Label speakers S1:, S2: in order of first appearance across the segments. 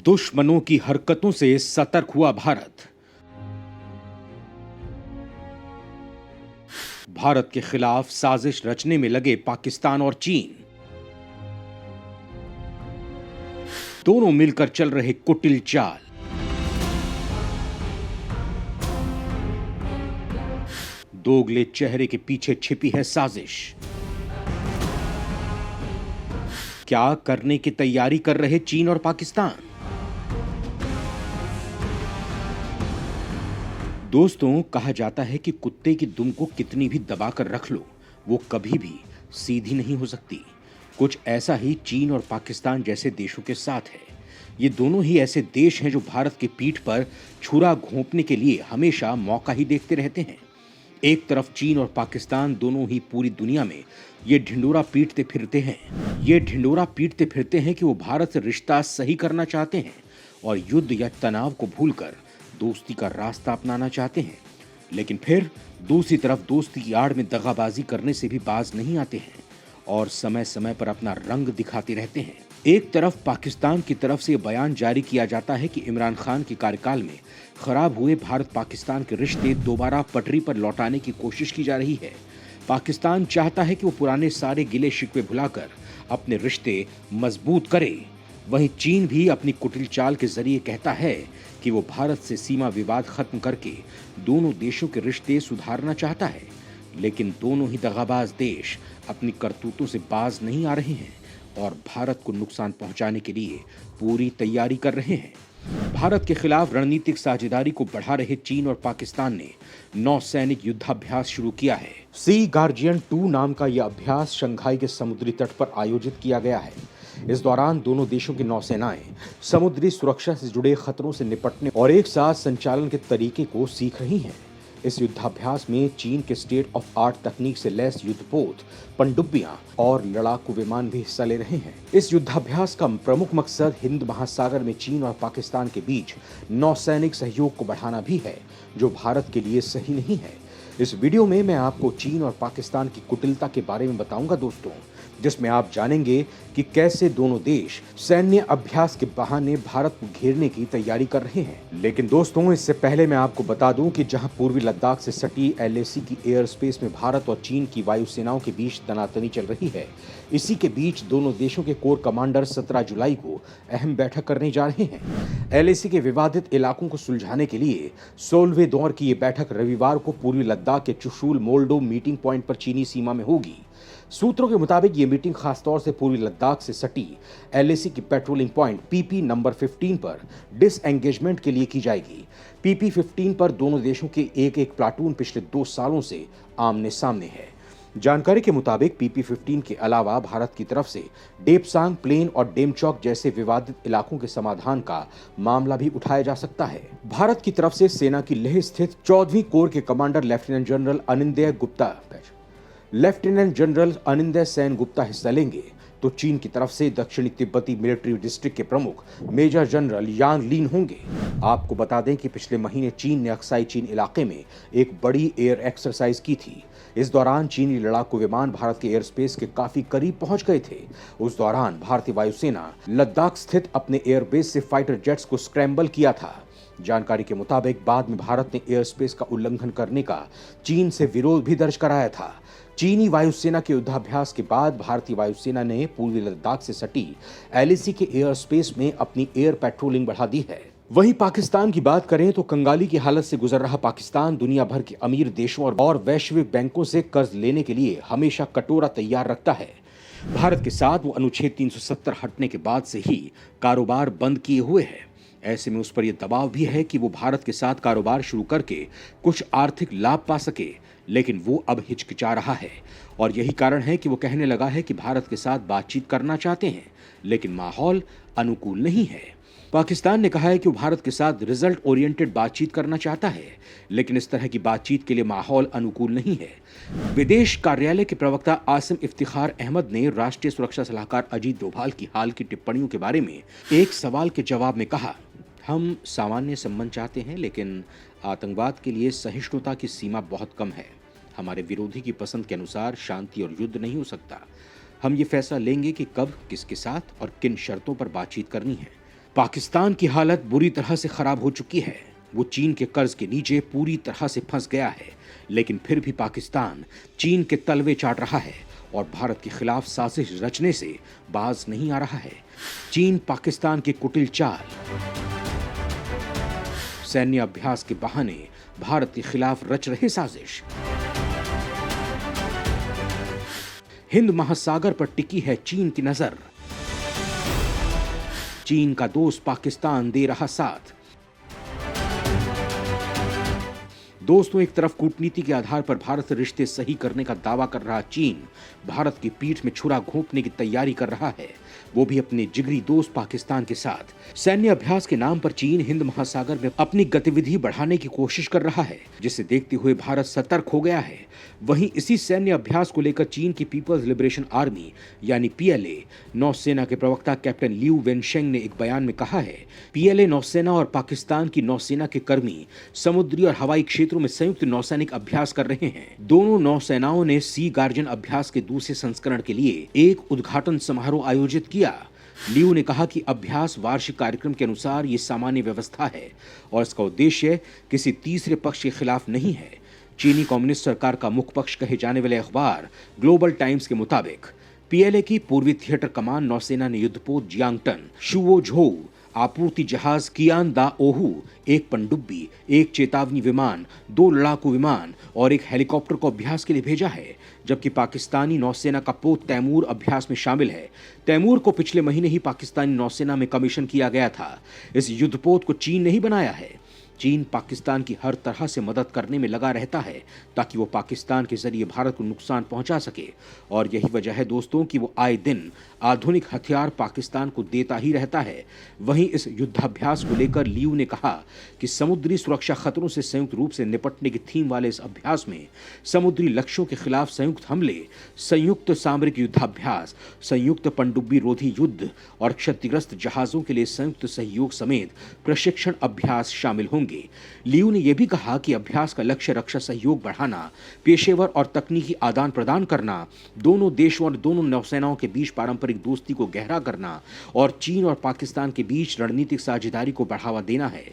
S1: दुश्मनों की हरकतों से सतर्क हुआ भारत। भारत के खिलाफ साजिश रचने में लगे पाकिस्तान और चीन। दोनों मिलकर चल रहे कुटिल चाल। दोगले चेहरे के पीछे छिपी है साजिश। क्या करने की तैयारी कर रहे चीन और पाकिस्तान? दोस्तों, कहा जाता है कि कुत्ते की दुम को कितनी भी दबाकर रख लो, वो कभी भी सीधी नहीं हो सकती। कुछ ऐसा ही चीन और पाकिस्तान जैसे देशों के साथ है। ये दोनों ही ऐसे देश हैं जो भारत की पीठ पर छुरा घोंपने के लिए हमेशा मौका ही देखते रहते हैं। एक तरफ चीन और पाकिस्तान दोनों ही पूरी दुनिया में ये ढिंडोरा पीटते फिरते हैं कि वो भारत से रिश्ता सही करना चाहते हैं और युद्ध या तनाव को भूलकर दोस्ती का रास्ता अपनाना चाहते हैं। लेकिन फिर दूसरी तरफ दोस्ती की आड़ में दगाबाजी करने से भी बाज नहीं आते हैं और समय समय पर अपना रंग दिखाते रहते हैं। एक तरफ पाकिस्तान की तरफ से बयान जारी किया जाता है कि इमरान खान के कार्यकाल में खराब हुए भारत पाकिस्तान के रिश्ते दोबारा पटरी पर लौटाने की कोशिश की जा रही है। पाकिस्तान चाहता है कि वो पुराने सारे गिले शिकवे भुलाकर अपने रिश्ते मजबूत करे। वहीं चीन भी अपनी कुटिल चाल के जरिए कहता है कि वो भारत से सीमा विवाद खत्म करके दोनों देशों के रिश्ते सुधारना चाहता है। लेकिन दोनों ही दगाबाज देश अपनी करतूतों से बाज नहीं आ रहे हैं और भारत को नुकसान पहुंचाने के लिए पूरी तैयारी कर रहे हैं। भारत के खिलाफ रणनीतिक साझेदारी को बढ़ा रहे चीन और पाकिस्तान ने नौसैनिक युद्धाभ्यास शुरू किया है। सी गार्जियन 2 नाम का यह अभ्यास शंघाई के समुद्री तट पर आयोजित किया गया है। इस दौरान दोनों देशों की नौसेनाएं समुद्री सुरक्षा से जुड़े खतरों से निपटने और एक साथ संचालन के तरीके को सीख रही हैं। इस युद्धाभ्यास में चीन के स्टेट ऑफ आर्ट तकनीक से लैस युद्धपोत, पनडुब्बियां और लड़ाकू विमान भी हिस्सा ले रहे हैं। इस युद्धाभ्यास का प्रमुख मकसद हिंद महासागर में चीन और पाकिस्तान के बीच नौसैनिक सहयोग को बढ़ाना भी है, जो भारत के लिए सही नहीं है। इस वीडियो में मैं आपको चीन और पाकिस्तान की कुटिलता के बारे में बताऊंगा दोस्तों, जिसमें आप जानेंगे कि कैसे दोनों देश सैन्य अभ्यास के बहाने भारत को घेरने की तैयारी कर रहे हैं। लेकिन दोस्तों, इससे पहले मैं आपको बता दूं कि जहां पूर्वी लद्दाख से सटी LAC की एयर स्पेस में भारत और चीन की वायुसेनाओं के बीच तनातनी चल रही है, इसी के बीच दोनों देशों के कोर कमांडर 17 जुलाई को अहम बैठक करने जा रहे हैं। LAC के विवादित इलाकों को सुलझाने के लिए 16वें दौर की ये बैठक रविवार को पूर्वी लद्दाख के चुशूल मोल्डो मीटिंग पॉइंट पर चीनी सीमा में होगी। सूत्रों के मुताबिक ये मीटिंग खासतौर से पूर्वी लद्दाख से सटी LAC की पेट्रोलिंग पॉइंट PP नंबर 15 पर डिसएंगेजमेंट के लिए की जाएगी। PP 15 पर दोनों देशों के एक प्लाटून पिछले 2 सालों से आमने सामने है। जानकारी के मुताबिक PP 15 के अलावा भारत की तरफ से डेपसांग प्लेन और डेमचौक जैसे विवादित इलाकों के समाधान का मामला भी उठाया जा सकता है। भारत की तरफ से सेना की लेह स्थित 14वीं कोर के commander lieutenant general Anindya Sen Gupta हिस्सा लेंगे, तो चीन की तरफ से दक्षिणी तिब्बती मिलिट्री डिस्ट्रिक्ट के प्रमुख मेजर जनरल यांग लीन होंगे। आपको बता दें कि पिछले महीने चीन ने अक्साई चीन इलाके में एक बड़ी एयर एक्सरसाइज की थी। इस दौरान चीनी लड़ाकू विमान भारत के एयर स्पेस के काफी करीब पहुंच गए थे। उस दौरान भारतीय वायुसेना लद्दाख स्थित अपने एयरबेस से फाइटर जेट्स को स्क्रैम्बल किया था। जानकारी के मुताबिक बाद में भारत ने एयर स्पेस का उल्लंघन करने का चीन से विरोध भी दर्ज कराया था। चीनी वायुसेना के युद्धाभ्यास के बाद भारतीय वायुसेना ने पूर्वी लद्दाख से सटी LAC के एयर स्पेस में अपनी एयर पेट्रोलिंग बढ़ा दी है। वहीं पाकिस्तान की बात करें तो कंगाली की हालत से गुजर रहा पाकिस्तान दुनिया भर के अमीर देशों और वैश्विक बैंकों से कर्ज लेने के लिए हमेशा कटोरा तैयार रखता है। भारत के साथ वो अनुच्छेद 370 हटने के बाद से ही कारोबार बंद किए हुए है। ऐसे में उस पर यह दबाव भी है कि वो भारत के साथ कारोबार शुरू करके कुछ आर्थिक लाभ पा सके, लेकिन वो अब हिचकिचा रहा है और यही कारण है कि वो कहने लगा है कि भारत के साथ बातचीत करना चाहते हैं, लेकिन माहौल अनुकूल नहीं है। पाकिस्तान ने कहा है कि वो भारत के साथ रिजल्ट ओरिएंटेड बातचीत करना चाहता है, लेकिन इस तरह की बातचीत के लिए माहौल अनुकूल नहीं है। विदेश कार्यालय के प्रवक्ता आसिम इफ्तिखार अहमद ने राष्ट्रीय सुरक्षा सलाहकार अजीत डोभाल की हाल की टिप्पणियों के बारे में एक सवाल के जवाब में कहा, हम सामान्य संबंध चाहते हैं, लेकिन आतंकवाद के लिए सहिष्णुता की सीमा बहुत कम है। हमारे विरोधी की पसंद के अनुसार शांति और युद्ध नहीं हो सकता। हम ये फैसला लेंगे कि कब, किसके साथ और किन शर्तों पर बातचीत करनी है। पाकिस्तान की हालत बुरी तरह से खराब हो चुकी है। वो चीन के कर्ज के नीचे पूरी तरह से फंस गया है, लेकिन फिर भी पाकिस्तान चीन के तलवे चाट रहा है और भारत के खिलाफ साजिश रचने से बाज नहीं आ रहा है। चीन पाकिस्तान की कुटिल चाल, सैन्य अभ्यास के बहाने भारत के खिलाफ रच रहे साजिश। हिंद महासागर पर टिकी है चीन की नजर। चीन का दोस्त पाकिस्तान दे रहा साथ। दोस्तों, एक तरफ कूटनीति के आधार पर भारत से रिश्ते सही करने का दावा कर रहा चीन भारत की पीठ में छुरा घोंपने की तैयारी कर रहा है, वो भी अपने जिगरी दोस्त पाकिस्तान के साथ। सैन्य अभ्यास के नाम पर चीन हिंद महासागर में अपनी गतिविधि बढ़ाने की कोशिश कर रहा है, जिसे देखते हुए भारत सतर्क हो गया है। वहीं इसी सैन्य अभ्यास को लेकर चीन की पीपल्स लिबरेशन आर्मी यानी पीएलए नौसेना के प्रवक्ता कैप्टन लियू वेनशेंग ने एक बयान में कहा है, पीएलए नौसेना और पाकिस्तान की नौसेना के कर्मी समुद्री और हवाई क्षेत्रों में संयुक्त नौसैनिक अभ्यास कर रहे हैं। दोनों नौसेनाओं ने सी गार्जियन अभ्यास के दूसरे संस्करण के लिए एक उद्घाटन समारोह आयोजित किया। लियू ने कहा कि अभ्यास वार्षिक कार्यक्रम के अनुसार ये सामान्य व्यवस्था है और इसका उद्देश्य किसी तीसरे पक्ष के खिलाफ नहीं है। चीनी कम्युनिस्ट सरकार का मुख्य पक्ष कहे जाने वाले अखबार ग्लोबल टाइम्स के मुताबिक पीएलए की पूर्वी थिएटर कमान नौसेना ने युद्धपोत जियांगटन, शुओझोउ, आपूर्ति जहाज कियान दा ओहू, एक पनडुब्बी, एक चेतावनी विमान, 2 लड़ाकू विमान और एक हेलीकॉप्टर को अभ्यास के लिए भेजा है, जबकि पाकिस्तानी नौसेना का पोत तैमूर अभ्यास में शामिल है। तैमूर को पिछले महीने ही पाकिस्तानी नौसेना में कमीशन किया गया था। इस युद्धपोत को चीन ने ही बनाया है। चीन पाकिस्तान की हर तरह से मदद करने में लगा रहता है ताकि वो पाकिस्तान के जरिए भारत को नुकसान पहुंचा सके, और यही वजह है दोस्तों कि वो आए दिन आधुनिक हथियार पाकिस्तान को देता ही रहता है। वहीं इस युद्धाभ्यास को लेकर लियू ने कहा कि समुद्री सुरक्षा खतरों से संयुक्त रूप से निपटने की थीम वाले इस अभ्यास में समुद्री लक्ष्यों के खिलाफ संयुक्त हमले, संयुक्त सामरिक युद्धाभ्यास, संयुक्त पनडुब्बी रोधी युद्ध और क्षतिग्रस्त जहाजों के लिए संयुक्त सहयोग समेत प्रशिक्षण अभ्यास शामिल होंगे। लियू ने यह भी कहा कि अभ्यास का लक्ष्य रक्षा सहयोग बढ़ाना, पेशेवर और तकनीकी आदान प्रदान करना, दोनों देशों और दोनों नौसेनाओं के बीच पारंपरिक दोस्ती को गहरा करना और चीन और पाकिस्तान के बीच रणनीतिक साझेदारी को बढ़ावा देना है।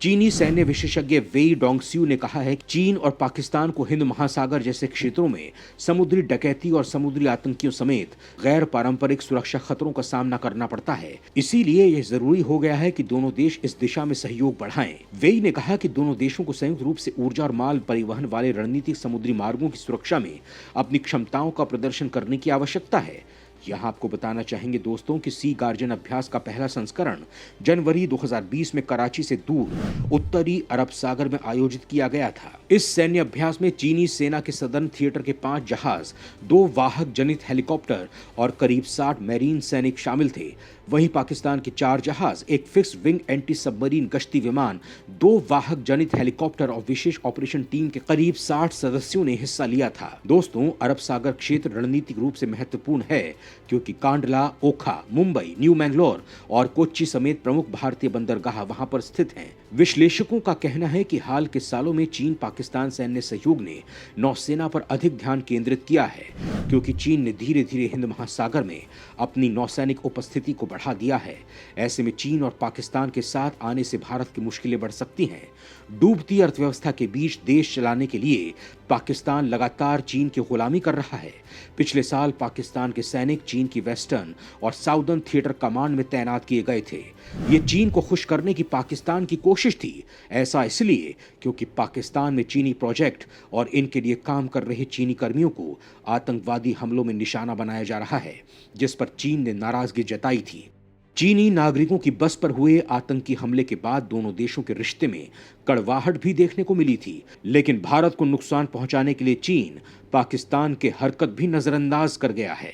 S1: चीनी सैन्य विशेषज्ञ वेई डोंगस्यू ने कहा है कि चीन और पाकिस्तान को हिंद महासागर जैसे क्षेत्रों में समुद्री डकैती और समुद्री आतंकियों समेत गैर पारंपरिक सुरक्षा खतरों का सामना करना पड़ता है। इसीलिए यह जरूरी हो गया है कि दोनों देश इस दिशा में सहयोग बढ़ाएं। वेई ने कहा कि दोनों देशों को संयुक्त रूप से ऊर्जा और माल परिवहन वाले रणनीतिक समुद्री मार्गों की सुरक्षा में अपनी क्षमताओं का प्रदर्शन करने की आवश्यकता है। यहाँ आपको बताना चाहेंगे दोस्तों कि सी गार्जियन अभ्यास का पहला संस्करण जनवरी 2020 में कराची से दूर उत्तरी अरब सागर में आयोजित किया गया था। इस सैन्य अभ्यास में चीनी सेना के सदर्न थिएटर के 5 जहाज, 2 वाहक जनित हेलीकॉप्टर और करीब 60 मैरीन सैनिक शामिल थे। वहीं पाकिस्तान के 4 जहाज, एक फिक्स विंग एंटी सबमरीन गश्ती विमान, 2 वाहक जनित हेलीकॉप्टर और विशेष ऑपरेशन टीम के करीब 60 सदस्यों ने हिस्सा लिया था। दोस्तों, अरब सागर क्षेत्र रणनीतिक रूप से महत्वपूर्ण है क्योंकि कांडला, ओखा, मुंबई, न्यू मैंगलोर और कोच्चि समेत प्रमुख भारतीय बंदरगाह वहां पर स्थित हैं। विश्लेषकों का कहना है कि हाल के सालों में चीन पाकिस्तान सैन्य सहयोग ने नौसेना पर अधिक ध्यान केंद्रित किया है, क्योंकि चीन ने धीरे धीरे हिंद महासागर में अपनी नौसैनिक उपस्थिति को बढ़ा दिया है। ऐसे में चीन और पाकिस्तान के साथ आने से भारत की मुश्किलें बढ़ सकती हैं। डूबती अर्थव्यवस्था के बीच देश चलाने के लिए पाकिस्तान लगातार चीन की गुलामी कर रहा है। पिछले साल पाकिस्तान के सैनिक चीन की वेस्टर्न और साउदर्न थिएटर कमांड में तैनात किए गए थे। ये चीन को खुश करने की पाकिस्तान की कोशिश थी। ऐसा इसलिए क्योंकि पाकिस्तान में चीनी प्रोजेक्ट और इनके लिए काम कर रहे चीनी कर्मियों को आतंकवादी हमलों में निशाना बनाया जा रहा है, जिस पर चीन ने नाराजगी जताई थी। चीनी नागरिकों की बस पर हुए आतंकी हमले के बाद दोनों देशों के रिश्ते में कड़वाहट भी देखने को मिली थी, लेकिन भारत को नुकसान पहुंचाने के लिए चीन पाकिस्तान के हरकत भी नजरअंदाज कर गया है।